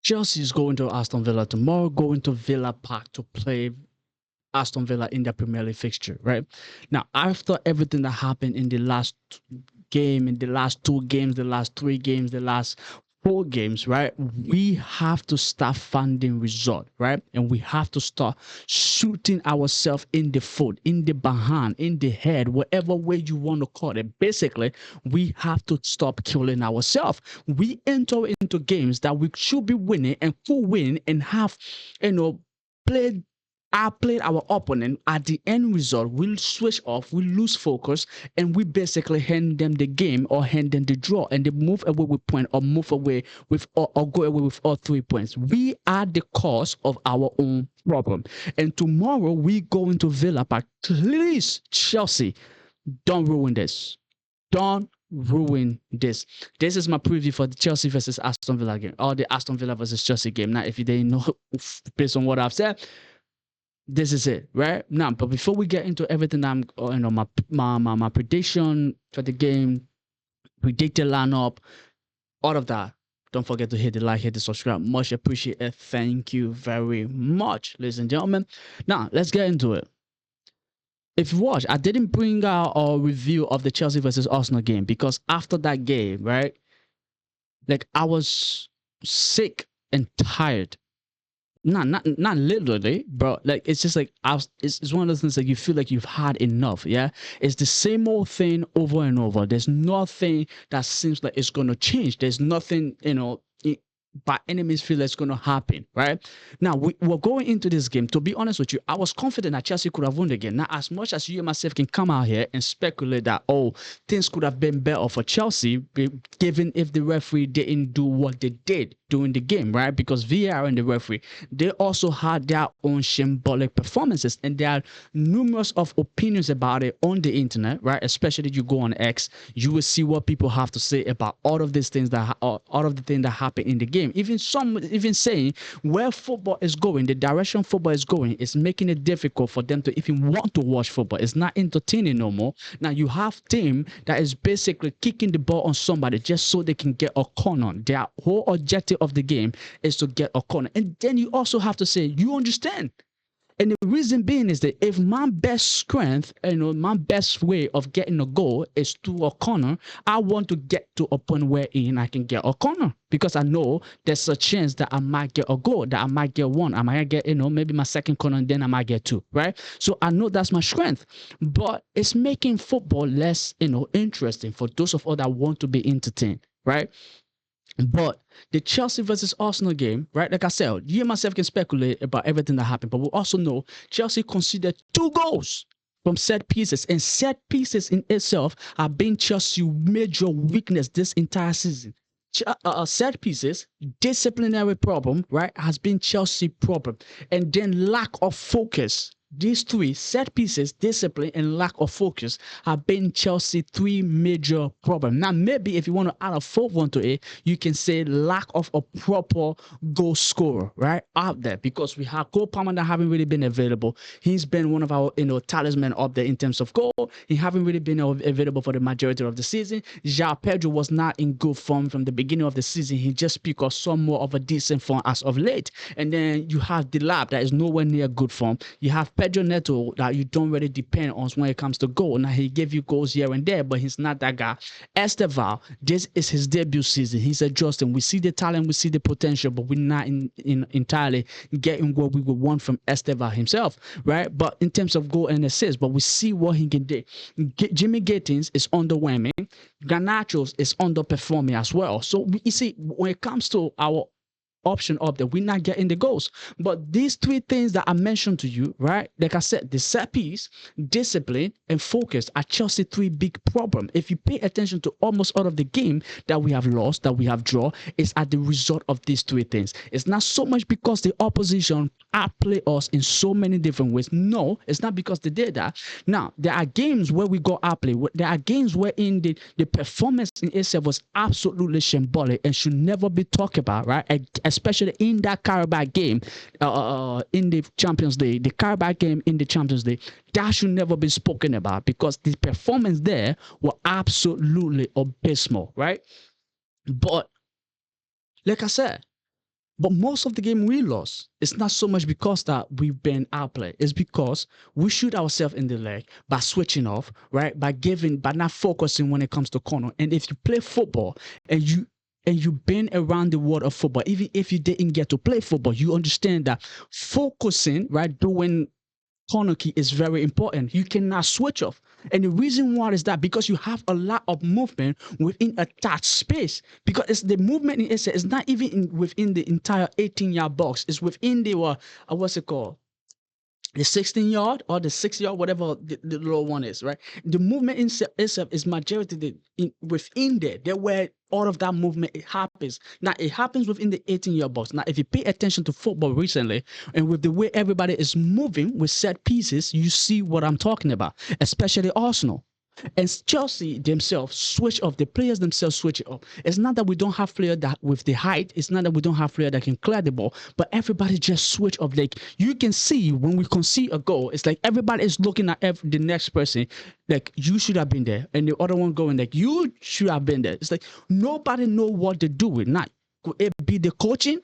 Chelsea is going to Aston Villa tomorrow, going to Villa Park to play Aston Villa in their Premier League fixture, right? Now, after everything that happened in the last game, in the last 2 games, the last 3 games, the last 4 games, right? We have to start finding result, right? And we have to start shooting ourselves in the foot, in the behind, in the head, whatever way you want to call it. Basically, we have to stop killing ourselves. We enter into games that we should be winning and could win and have, played outplayed our opponent. At the end result, we'll switch off, we lose focus, and we basically hand them the game or hand them the draw, and they move away with point or move away with or go away with all 3 points. We are the cause of our own problem. And tomorrow we go into Villa Park. Please, Chelsea, don't ruin this. Don't ruin this. This is my preview for the Chelsea versus Aston Villa game, or the Aston Villa versus Chelsea game. Now, if you didn't know, based on what I've said, this is it right now. But before we get into everything, my prediction for the game, predicted lineup, all of that, don't forget to hit the like, hit the subscribe. Much appreciated. Thank you very much, ladies and gentlemen. Now let's get into it. If you watch, I didn't bring out a review of the Chelsea versus Arsenal game because after that game, right, like I was sick and tired. Not literally, bro. Like it's just like it's one of those things that you feel like you've had enough. Yeah, it's the same old thing over and over. There's nothing that seems like it's gonna change. There's nothing, by any means feel that's going to happen, right? Now, we're going into this game. To be honest with you, I was confident that Chelsea could have won the game. Now, as much as you and myself can come out here and speculate that, things could have been better for Chelsea, given if the referee didn't do what they did during the game, right? Because VAR and the referee, they also had their own shambolic performances, and there are numerous of opinions about it on the internet, right? Especially you go on X, you will see what people have to say about all of these things all of the things that happen in the game. Even some saying where football is going, the direction football is going, is making it difficult for them to even want to watch football. It's not entertaining no more. Now you have team that is basically kicking the ball on somebody just so they can get a corner. Their whole objective of the game is to get a corner. And then you also have to say, you understand. And the reason being is that if my best strength, my best way of getting a goal is to a corner, I want to get to a point wherein I can get a corner, because I know there's a chance that I might get a goal, that I might get one, I might get, maybe my second corner, and then I might get two, right? So I know that's my strength, but it's making football less, interesting for those of us that want to be entertained, right? But the Chelsea versus Arsenal game, right? Like I said, you and myself can speculate about everything that happened, but we also know Chelsea conceded 2 goals from set pieces, and set pieces in itself have been Chelsea's major weakness this entire season. Set pieces, disciplinary problem, right, has been Chelsea's problem, and then lack of focus. These 3 set pieces, discipline, and lack of focus have been Chelsea's 3 major problems. Now, maybe if you want to add a 4th one to it, you can say lack of a proper goal scorer, right, out there, because we have Cole Palmer that haven't really been available. He's been one of our, talisman up there in terms of goal. He haven't really been available for the majority of the season. João Pedro was not in good form from the beginning of the season. He just picked up some more of a decent form as of late. And then you have Delap that is nowhere near good form. You have Pedro Neto that you don't really depend on when it comes to goal. Now, he gave you goals here and there, but he's not that guy. Esteval, this is his debut season. He's adjusting. We see the talent, we see the potential, but we're not entirely getting what we would want from Esteval himself, right? But in terms of goal and assist, but we see what he can do. Jimmy Gittins is underwhelming. Garnacho's is underperforming as well. So you see, when it comes to our option up there, we're not getting the goals. But these 3 things that I mentioned to you, right, like I said, the set piece, discipline, and focus are Chelsea 3 big problems. If you pay attention to almost all of the game that we have lost, that we have drawn, it's at the result of these 3 things. It's not so much because the opposition outplay us in so many different ways. No, it's not because they did that. Now, there are games where we got outplay. There are games wherein the performance in itself was absolutely shambolic and should never be talked about, right? Especially in that Carabao game in the Champions League, the Carabao game in the Champions League, that should never be spoken about because the performance there were absolutely abysmal, right? But like I said, But most of the game we lost, it's not so much because that we've been outplayed. It's because we shoot ourselves in the leg by switching off, right? By not focusing when it comes to corner. And if you play football and you've been around the world of football, even if you didn't get to play football, you understand that focusing, right, doing corner key is very important. You cannot switch off. And the reason why is that because you have a lot of movement within a touch space. Because it's the movement in itself is not even within the entire 18-yard box. It's within the what's it called? The 16-yard or the 6-yard, whatever the little one is, right? The movement in itself is majority within there. There where all of that movement it happens. Now it happens within the 18-yard box. Now, if you pay attention to football recently, and with the way everybody is moving with set pieces, you see what I'm talking about, especially Arsenal. And Chelsea themselves switch off. The players themselves switch it off. It's not that we don't have players that with the height. It's not that we don't have players that can clear the ball. But everybody just switch off. Like you can see when we concede a goal, it's like everybody is looking at the next person. Like you should have been there, and the other one going like you should have been there. It's like nobody know what they're doing. Not could it be the coaching?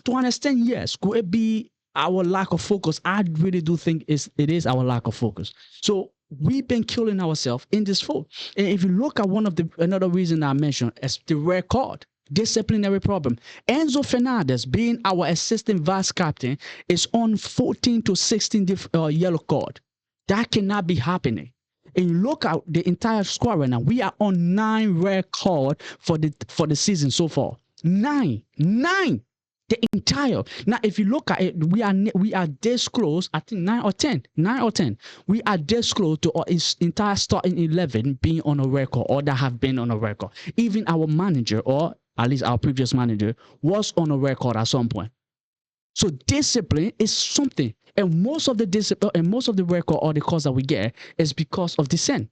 To understand, yes. Could it be our lack of focus? I really do think it is our lack of focus. So we've been killing ourselves in this foot. And if you look at another reason I mentioned as the red card, disciplinary problem. Enzo Fernandez, being our assistant vice captain, is on 14 to 16 yellow card. That cannot be happening. And you look at the entire squad right now, we are on 9 red card for the season so far. 9. The entire. Now, if you look at it, we are this close. I think 9 or 10. We are this close to our entire starting 11 being on a record, or that have been on a record. Even our manager, or at least our previous manager, was on a record at some point. So discipline is something, and most of the discipline and most of the record or the calls that we get is because of dissent.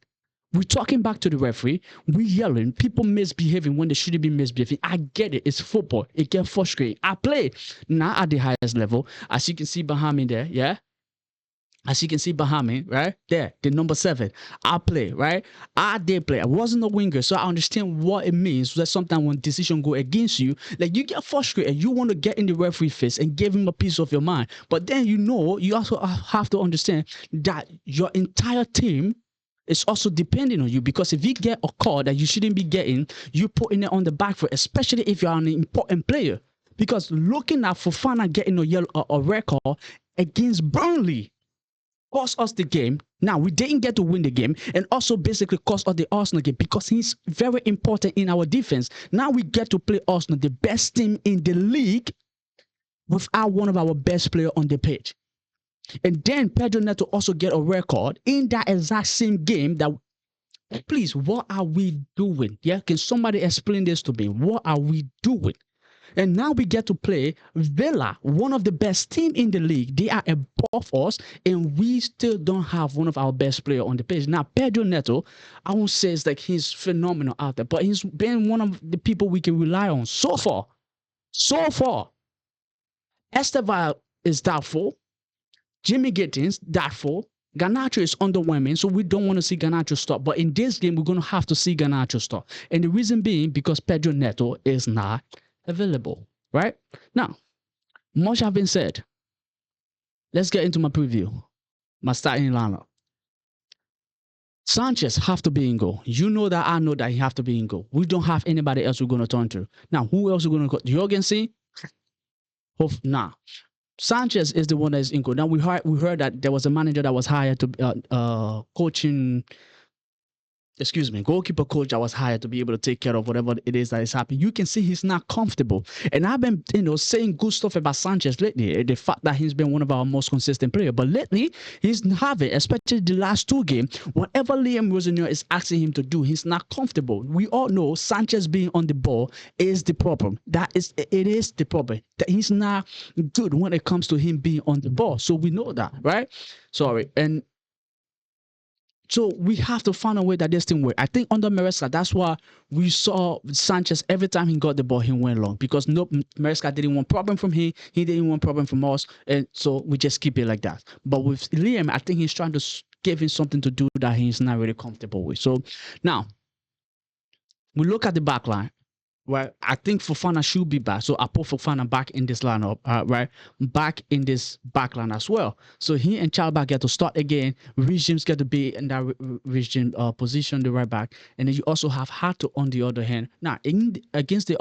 We're talking back to the referee. We're yelling. People misbehaving when they shouldn't be misbehaving. I get it. It's football. It gets frustrating. I play not at the highest level. As you can see behind me there, yeah? As you can see behind me, right? There, the number 7. I play, right? I did play. I wasn't a winger, so I understand what it means that sometimes when decisions go against you, like you get frustrated. You want to get in the referee face and give him a piece of your mind. But then you also have to understand that your entire team it's also depending on you, because if you get a call that you shouldn't be getting, you're putting it on the back foot, especially if you're an important player. Because looking at Fofana getting a record against Burnley cost us the game. Now, we didn't get to win the game, and also basically cost us the Arsenal game because he's very important in our defense. Now we get to play Arsenal, the best team in the league, without one of our best players on the pitch. And then Pedro Neto also get a record in that exact same game. That, please, what are we doing? Yeah, can somebody explain this to me? What are we doing? And now we get to play Villa, one of the best team in the league. They are above us, and we still don't have one of our best players on the pitch. Now, Pedro Neto, I won't say it's like he's phenomenal out there, but he's been one of the people we can rely on so far. So far. Estevao is doubtful. Jimmy Gittins, doubtful. Garnacho is underwhelming, so we don't want to see Garnacho stop. But in this game, we're going to have to see Garnacho stop. And the reason being because Pedro Neto is not available, right? Now, much have been said. Let's get into my preview. My starting lineup. Sanchez have to be in goal. You know that, I know that he have to be in goal. We don't have anybody else we're going to turn to. Now, who else are going to go? Jorgensen? Nah. Sanchez is the one that is in goal. Now we heard that there was a manager that was hired to goalkeeper coach that was hired to be able to take care of whatever it is that is happening. You can see he's not comfortable. And I've been, saying good stuff about Sanchez lately. The fact that he's been one of our most consistent players. But lately, he's having, especially the last 2 games, whatever Liam Roseneur is asking him to do, he's not comfortable. We all know Sanchez being on the ball is the problem. It is the problem. That he's not good when it comes to him being on the ball. So we know that, right? Sorry. And so we have to find a way that this thing works. I think under Maresca, that's why we saw Sanchez every time he got the ball, he went long. Because Maresca didn't want problem from him. He didn't want problem from us. And so we just keep it like that. But with Liam, I think he's trying to give him something to do that he's not really comfortable with. So now, we look at the back line. right? I think Fofana should be back. So I put Fofana back in this lineup, right? Back in this back line as well. So he and Chalba get to start again. Regimes get to be in that regime position, the right back. And then you also have Hato on the other hand. Now, against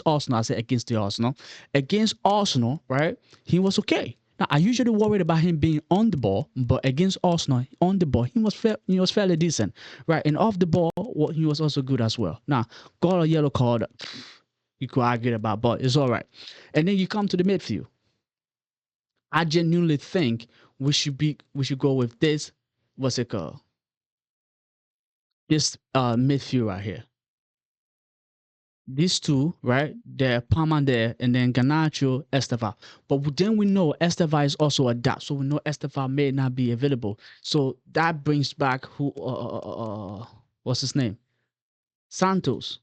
Arsenal, I say against Arsenal, right? He was okay. Now, I usually worried about him being on the ball, but against Arsenal, on the ball, he was fairly decent, right? And off the ball, well, he was also good as well. Now, got a yellow card, you could argue about, but it's all right. And then you come to the midfield. I genuinely think we should go with this. What's it called? This midfield right here. These two, right? They're Palma there, and then Ganacho, Esteva. But then we know Esteva is also a DAP, so we know Esteva may not be available. So that brings back what's his name? Santos.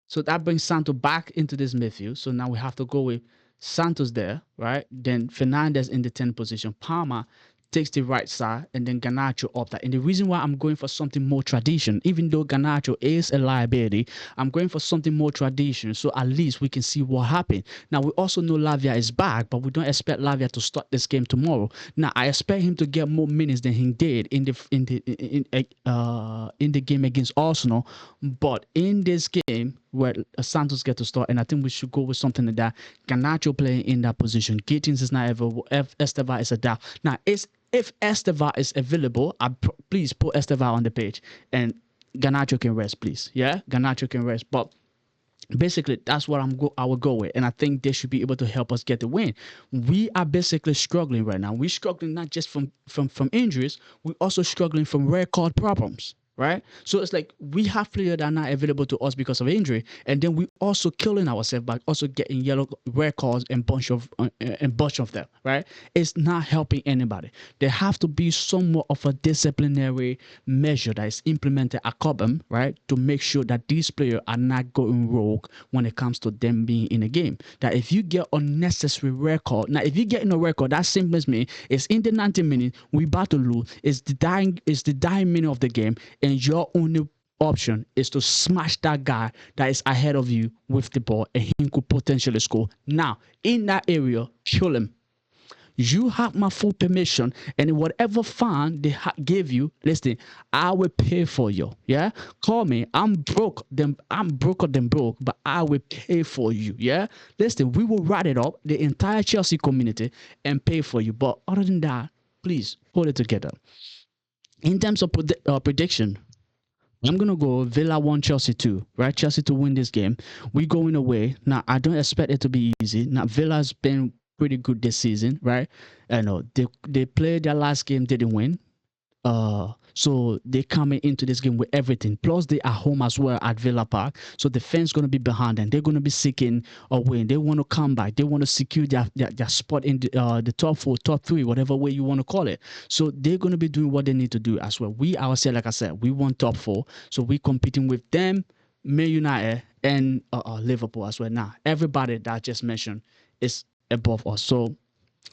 So that brings Santos back into this midfield. So now we have to go with Santos there, right? Then Fernandez in the 10 position. Palma takes the right side, and then Garnacho up that. And the reason why I'm going for something more tradition, even though Garnacho is a liability, I'm going for something more tradition, so at least we can see what happened. Now we also know Lavia is back, but we don't expect Lavia to start this game tomorrow. Now I expect him to get more minutes than he did in the game against Arsenal, but in this game where Santos get to start, and I think we should go with something like that. Garnacho playing in that position. Gittins is not available. Esteva is a down. Now, if Esteva is available, please put Esteva on the page, and Garnacho can rest, please. Yeah, Garnacho can rest, but basically that's what I will go with, and I think they should be able to help us get the win. We are basically struggling right now. We're struggling not just from injuries, we're also struggling from record problems, right? So it's like we have players that are not available to us because of injury, and then we also killing ourselves by also getting yellow records and bunch of them, right? It's not helping anybody. There have to be somewhat of a disciplinary measure that is implemented at Cobham, right, to make sure that these players are not going rogue when it comes to them being in a game. That if you get unnecessary record, now if you get in a record, that simply means it's in the 90 minutes we about to lose. It's the dying minute of the game, and your only option is to smash that guy that is ahead of you with the ball, and he could potentially score. Now, in that area, kill him. You have my full permission, and whatever fine they gave you, listen, I will pay for you. Yeah, call me. I'm broke. I'm broker than broke, but I will pay for you. Yeah, listen, we will write it up, the entire Chelsea community, and pay for you. But other than that, please hold it together. In terms of prediction, I'm gonna go Villa 1, Chelsea 2, right? Chelsea to win this game. We're going away. Now I don't expect it to be easy. Now Villa's been pretty good this season, right? I know they played their last game, didn't win. So they coming into this game with everything. Plus they are home as well at Villa Park. So the fans gonna be behind them. They're gonna be seeking a win. They want to come back. They want to secure their spot in the top 4, top 3, whatever way you want to call it. So they're gonna be doing what they need to do as well. We ourselves, like I said, we want top 4. So we're competing with them, Man United, and Liverpool as well. Now everybody that I just mentioned is above us. So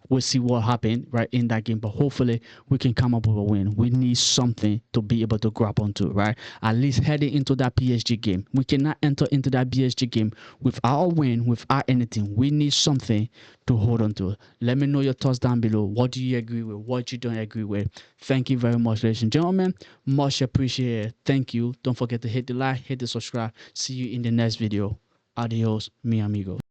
we'll see what happened right in that game, but hopefully we can come up with a win. We need something to be able to grab onto, right? At least heading into that PSG game. We cannot enter into that PSG game without a win, without anything. We need something to hold on to. Let me know your thoughts down below. What do you agree with? What you don't agree with? Thank you very much, ladies and gentlemen. Much appreciated. Thank you. Don't forget to hit the like, hit the subscribe. See you in the next video. Adios, mi amigo.